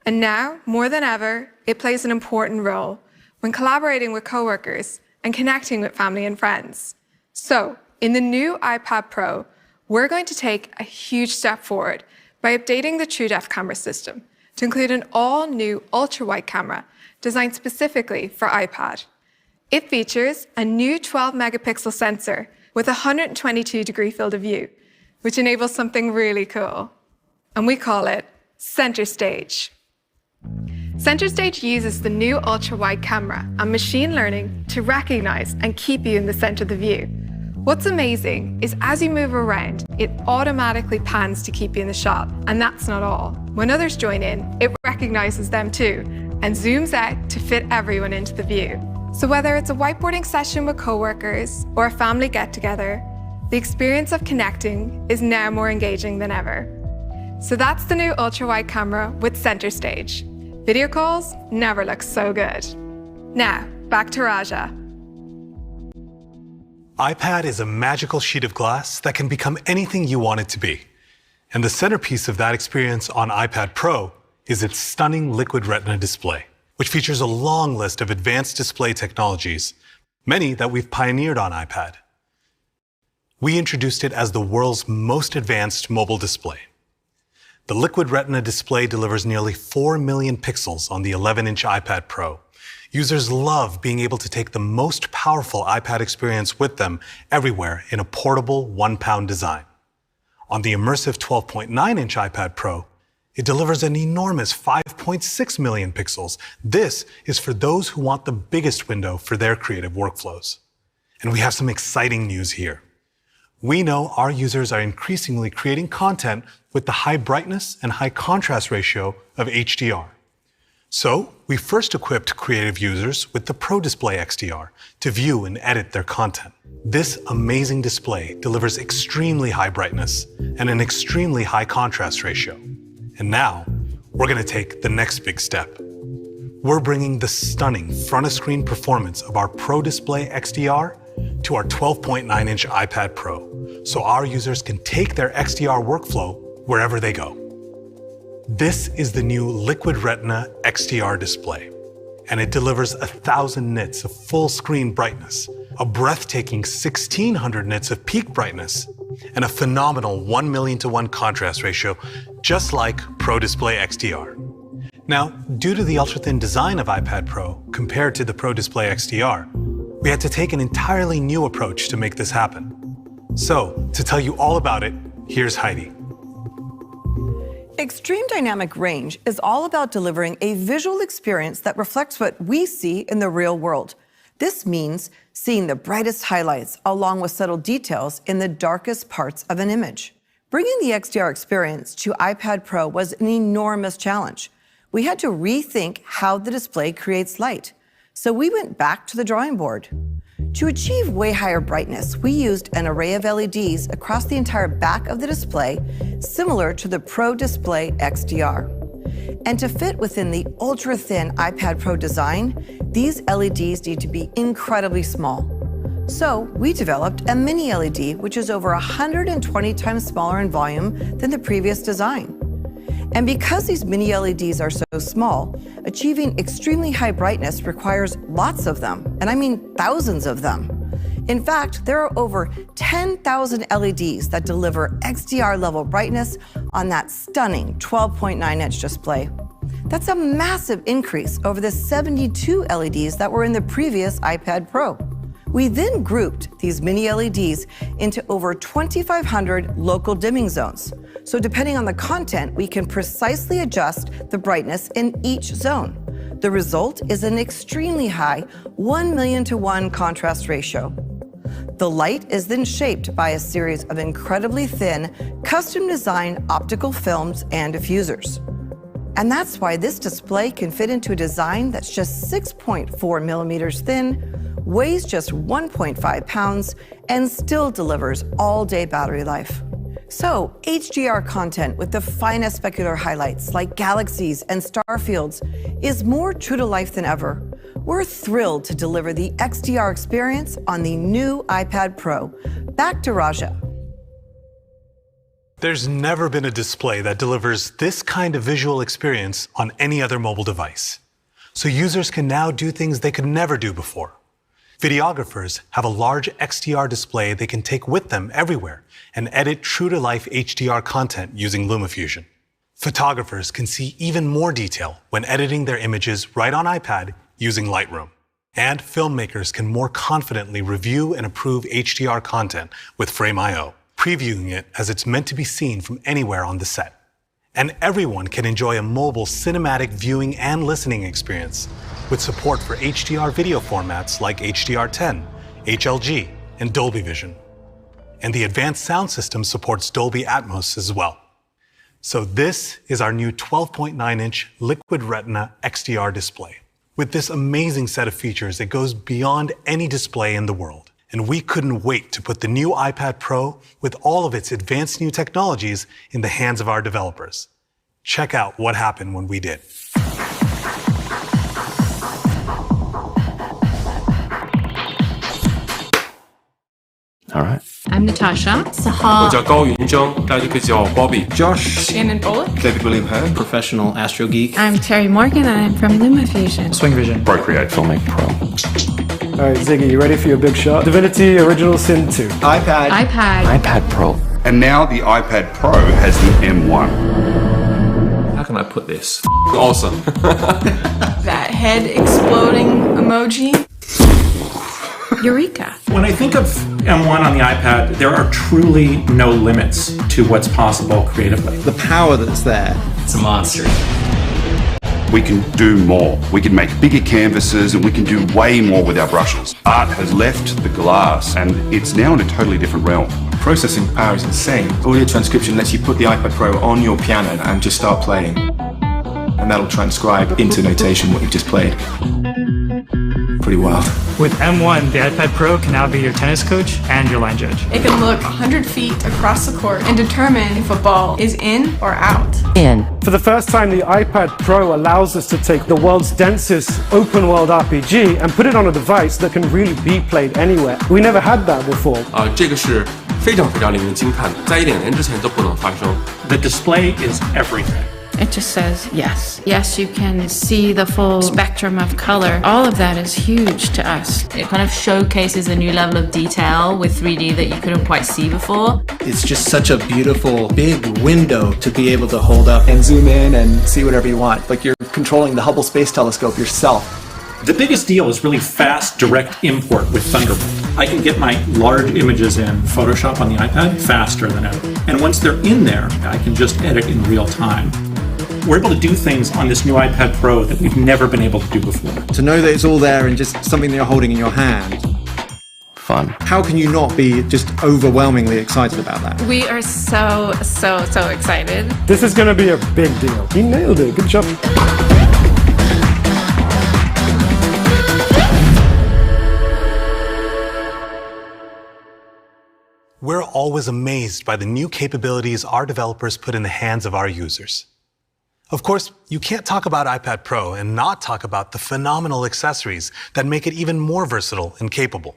And now, more than ever, it plays an important role when collaborating with coworkers and connecting with family and friends. So, in the new iPad Pro, we're going to take a huge step forward by updating the True Depth camera system to include an all-new ultra-wide camera designed specifically for iPad. It features a new 12-megapixel sensor with a 122-degree field of view, which enables something really cool. And we call it Center Stage. Center Stage uses the new ultra-wide camera and machine learning to recognize and keep you in the center of the view. What's amazing is as you move around, it automatically pans to keep you in the shot. And that's not all. When others join in, it recognizes them too and zooms out to fit everyone into the view. So whether it's a whiteboarding session with coworkers or a family get-together, the experience of connecting is now more engaging than ever. So that's the new ultra-wide camera with Center Stage. Video calls never look so good. Now, back to Raja. iPad is a magical sheet of glass that can become anything you want it to be. And the centerpiece of that experience on iPad Pro is its stunning Liquid Retina display, which features a long list of advanced display technologies, many that we've pioneered on iPad. We introduced it as the world's most advanced mobile display. The Liquid Retina display delivers nearly 4 million pixels on the 11-inch iPad Pro. Users love being able to take the most powerful iPad experience with them everywhere in a portable 1-pound design. On the immersive 12.9-inch iPad Pro, it delivers an enormous 5.6 million pixels. This is for those who want the biggest window for their creative workflows. And we have some exciting news here. We know our users are increasingly creating content with the high brightness and high contrast ratio of HDR. So, we first equipped creative users with the Pro Display XDR to view and edit their content. This amazing display delivers extremely high brightness and an extremely high contrast ratio. And now, we're going to take the next big step. We're bringing the stunning front-of-screen performance of our Pro Display XDR to our 12.9-inch iPad Pro, so our users can take their XDR workflow wherever they go. This is the new Liquid Retina XDR display, and it delivers 1,000 nits of full-screen brightness, a breathtaking 1,600 nits of peak brightness, and a phenomenal 1,000,000 to 1 contrast ratio, just like Pro Display XDR. Now, due to the ultra-thin design of iPad Pro compared to the Pro Display XDR, we had to take an entirely new approach to make this happen. So, to tell you all about it, here's Heidi. Extreme dynamic range is all about delivering a visual experience that reflects what we see in the real world. This means seeing the brightest highlights along with subtle details in the darkest parts of an image. Bringing the XDR experience to iPad Pro was an enormous challenge. We had to rethink how the display creates light. So we went back to the drawing board. To achieve way higher brightness, we used an array of LEDs across the entire back of the display, similar to the Pro Display XDR. And to fit within the ultra-thin iPad Pro design, these LEDs need to be incredibly small. So we developed a mini LED, which is over 120 times smaller in volume than the previous design. And because these mini LEDs are so small, achieving extremely high brightness requires lots of them, and I mean thousands of them. In fact, there are over 10,000 LEDs that deliver XDR-level brightness on that stunning 12.9-inch display. That's a massive increase over the 72 LEDs that were in the previous iPad Pro. We then grouped these mini LEDs into over 2,500 local dimming zones. So depending on the content, we can precisely adjust the brightness in each zone. The result is an extremely high 1,000,000:1 contrast ratio. The light is then shaped by a series of incredibly thin, custom-designed optical films and diffusers. And that's why this display can fit into a design that's just 6.4 millimeters thin, weighs just 1.5 pounds, and still delivers all-day battery life. So, HDR content with the finest specular highlights like galaxies and star fields is more true to life than ever. We're thrilled to deliver the XDR experience on the new iPad Pro. Back to Raja. There's never been a display that delivers this kind of visual experience on any other mobile device. So users can now do things they could never do before. Videographers have a large XDR display they can take with them everywhere and edit true-to-life HDR content using LumaFusion. Photographers can see even more detail when editing their images right on iPad using Lightroom. And filmmakers can more confidently review and approve HDR content with Frame.io, previewing it as it's meant to be seen from anywhere on the set. And everyone can enjoy a mobile cinematic viewing and listening experience with support for HDR video formats like HDR10, HLG, and Dolby Vision. And the advanced sound system supports Dolby Atmos as well. So this is our new 12.9-inch Liquid Retina XDR display. With this amazing set of features, it goes beyond any display in the world. And we couldn't wait to put the new iPad Pro with all of its advanced new technologies in the hands of our developers. Check out what happened when we did. All right. I'm Natasha. 我 Sahar. 叫高云峥，大家就可以叫我 Bobby。 Josh. Shannon Bullock. David William Hurd, professional astro geek. I'm Terry Morgan and I'm from LumaFusion. Swing Vision. Procreate Filmic Pro. All right, Ziggy, you ready for your big shot? Divinity Original Sin 2. iPad. iPad Pro. And now the iPad Pro has the M1. How can I put this? Awesome. That head exploding emoji. Eureka. When I think of M1 on the iPad, there are truly no limits to what's possible creatively. The power that's there. It's a monster. We can do more. We can make bigger canvases and we can do way more with our brushes. Art has left the glass and it's now in a totally different realm. Processing power is insane. Audio transcription lets you put the iPad Pro on your piano and just start playing. And that'll transcribe into notation what you've just played. Pretty wild. With M1, the iPad Pro can now be your tennis coach and your line judge. It can look 100 feet across the court and determine if a ball is in or out. In. For the first time, the iPad Pro allows us to take the world's densest open-world RPG and put it on a device that can really be played anywhere. We never had that before. 这个是非常非常令人惊叹的，在1.0年之前都不能发生。 The display is everything. It just says yes. Yes, you can see the full spectrum of color. All of that is huge to us. It kind of showcases a new level of detail with 3D that you couldn't quite see before. It's just such a beautiful, big window to be able to hold up and zoom in and see whatever you want. Like you're controlling the Hubble Space Telescope yourself. The biggest deal is really fast direct import with Thunderbolt. I can get my large images in Photoshop on the iPad faster than ever. And once they're in there, I can just edit in real time. We're able to do things on this new iPad Pro that we've never been able to do before. To know that it's all there and just something that you're holding in your hand. Fun. How can you not be just overwhelmingly excited about that? We are so excited. This is going to be a big deal. He nailed it. Good job. We're always amazed by the new capabilities our developers put in the hands of our users. Of course, you can't talk about iPad Pro and not talk about the phenomenal accessories that make it even more versatile and capable.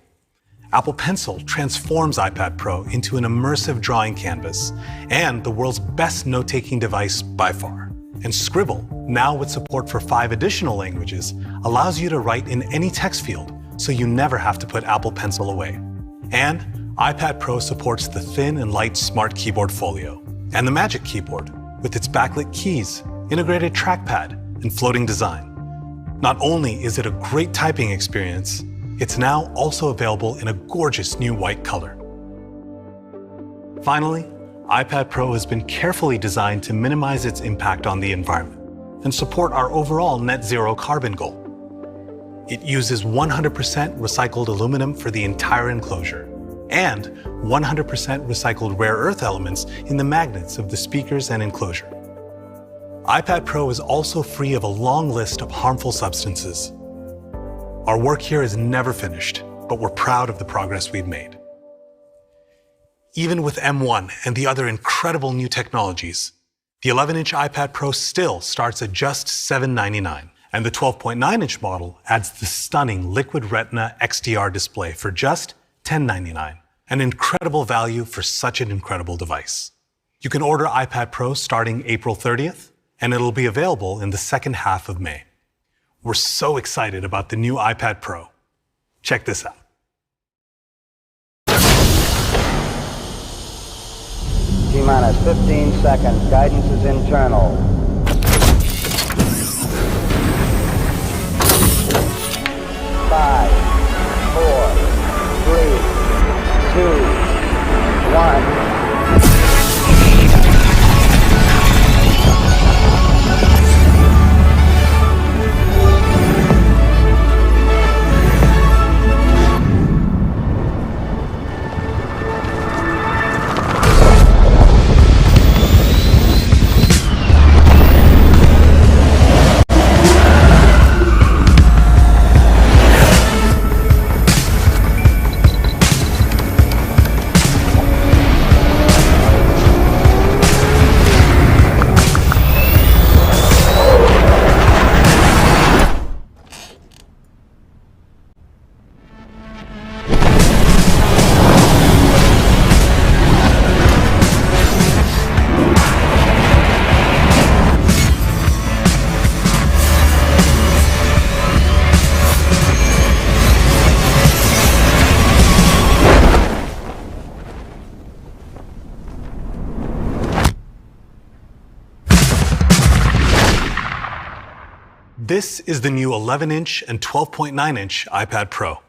Apple Pencil transforms iPad Pro into an immersive drawing canvas and the world's best note-taking device by far. And Scribble, now with support for 5 additional languages, allows you to write in any text field, so you never have to put Apple Pencil away. And iPad Pro supports the thin and light Smart Keyboard Folio and the Magic Keyboard with its backlit keys, integrated trackpad, and floating design. Not only is it a great typing experience, it's now also available in a gorgeous new white color. Finally, iPad Pro has been carefully designed to minimize its impact on the environment and support our overall net zero carbon goal. It uses 100% recycled aluminum for the entire enclosure and 100% recycled rare earth elements in the magnets of the speakers and enclosure. iPad Pro is also free of a long list of harmful substances. Our work here is never finished, but we're proud of the progress we've made. Even with M1 and the other incredible new technologies, the 11-inch iPad Pro still starts at just $799, and the 12.9-inch model adds the stunning Liquid Retina XDR display for just $1099, an incredible value for such an incredible device. You can order iPad Pro starting April 30th, and it'll be available in the second half of May. We're so excited about the new iPad Pro. Check this out. T-minus 15 seconds. Guidance is internal. 5, 4, 3, 2, 1. This is the new 11-inch and 12.9-inch iPad Pro.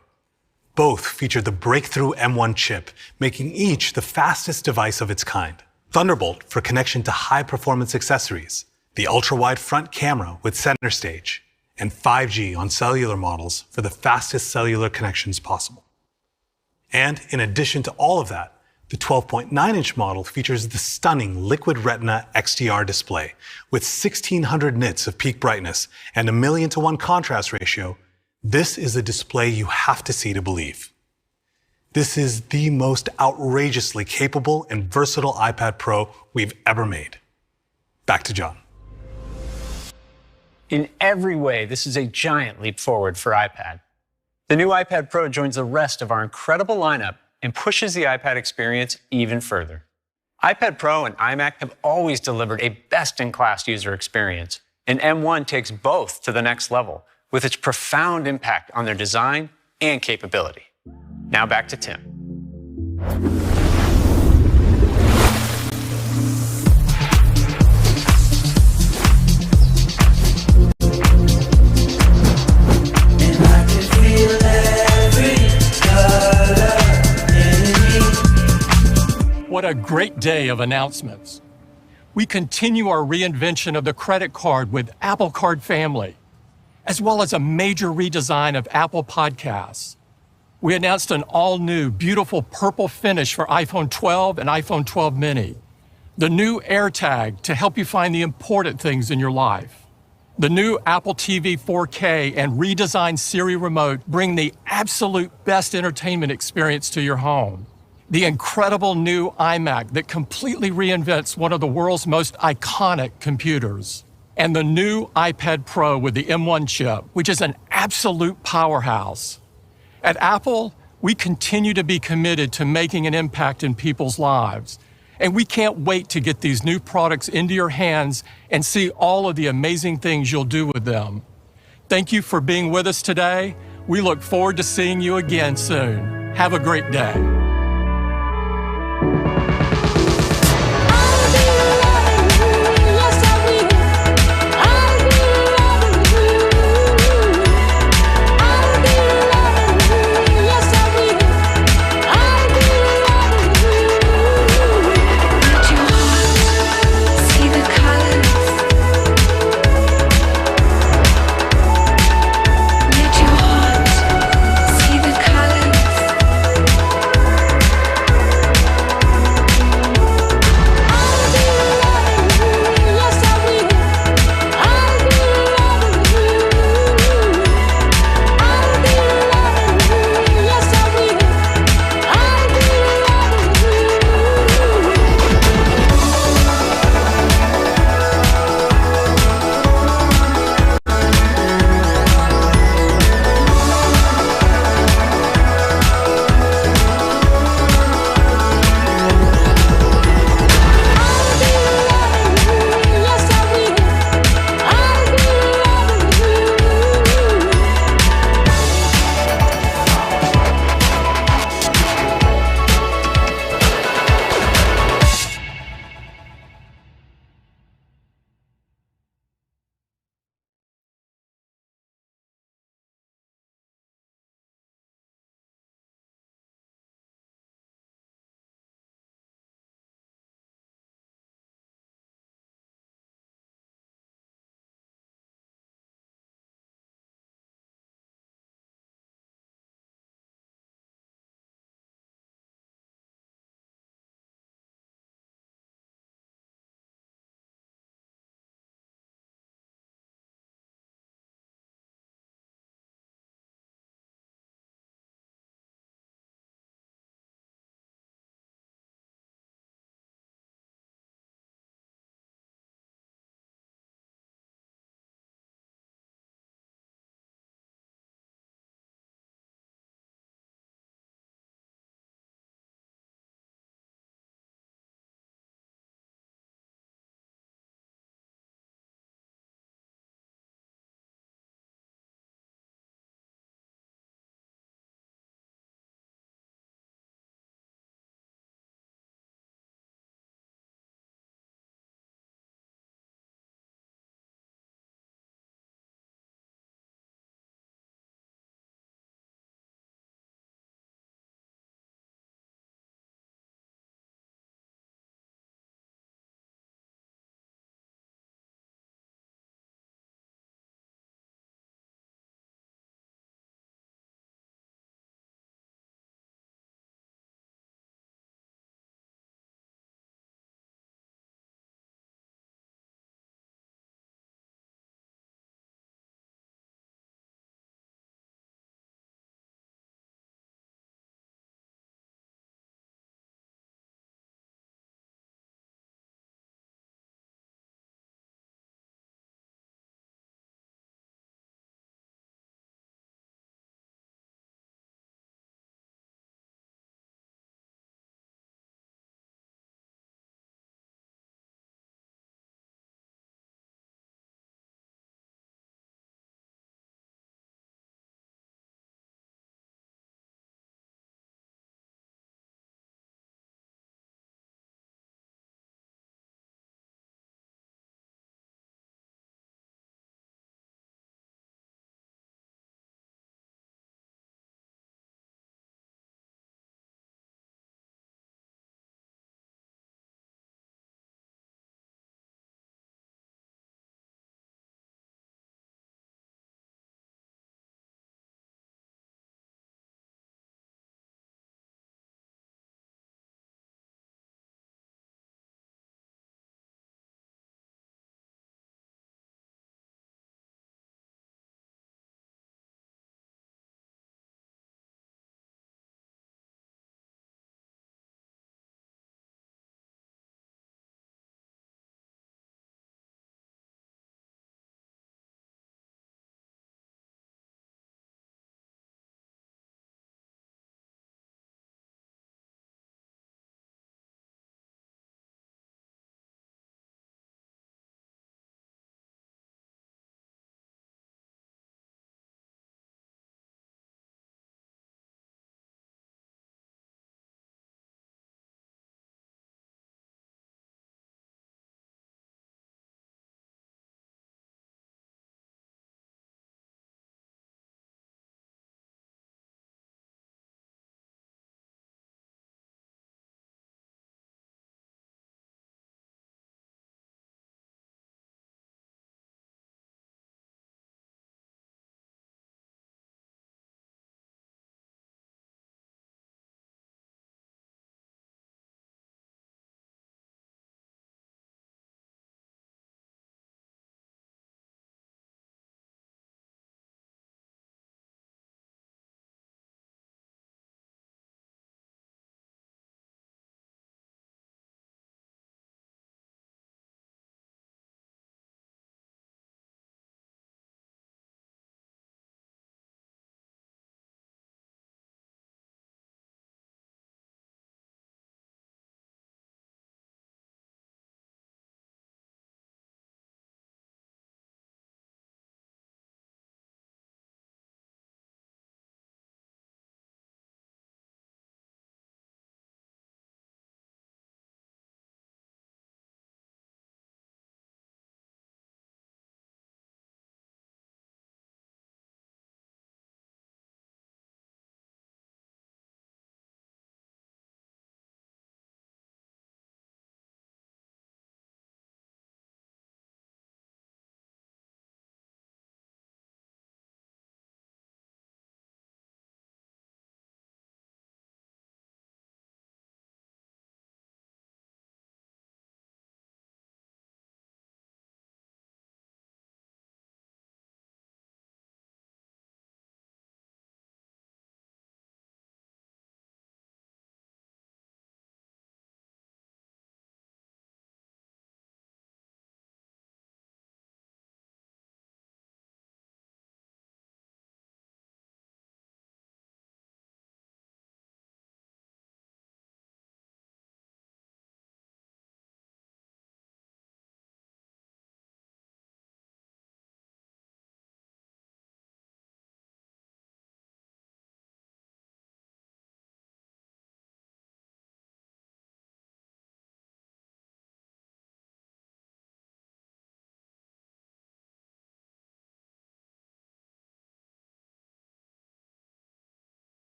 Both feature the breakthrough M1 chip, making each the fastest device of its kind. Thunderbolt for connection to high-performance accessories, the ultra-wide front camera with center stage, and 5G on cellular models for the fastest cellular connections possible. And in addition to all of that, the 12.9-inch model features the stunning Liquid Retina XDR display with 1600 nits of peak brightness and a 1,000,000:1 contrast ratio. This is a display you have to see to believe. This is the most outrageously capable and versatile iPad Pro we've ever made. Back to John. In every way, this is a giant leap forward for iPad. The new iPad Pro joins the rest of our incredible lineup and pushes the iPad experience even further. iPad Pro and iMac have always delivered a best-in-class user experience, and M1 takes both to the next level with its profound impact on their design and capability. Now back to Tim. What a great day of announcements. We continue our reinvention of the credit card with Apple Card Family, as well as a major redesign of Apple Podcasts. We announced an all-new, beautiful purple finish for iPhone 12 and iPhone 12 mini, the new AirTag to help you find the important things in your life. The new Apple TV 4K and redesigned Siri Remote bring the absolute best entertainment experience to your home. The incredible new iMac that completely reinvents one of the world's most iconic computers. And the new iPad Pro with the M1 chip, which is an absolute powerhouse. At Apple, we continue to be committed to making an impact in people's lives. And we can't wait to get these new products into your hands and see all of the amazing things you'll do with them. Thank you for being with us today. We look forward to seeing you again soon. Have a great day.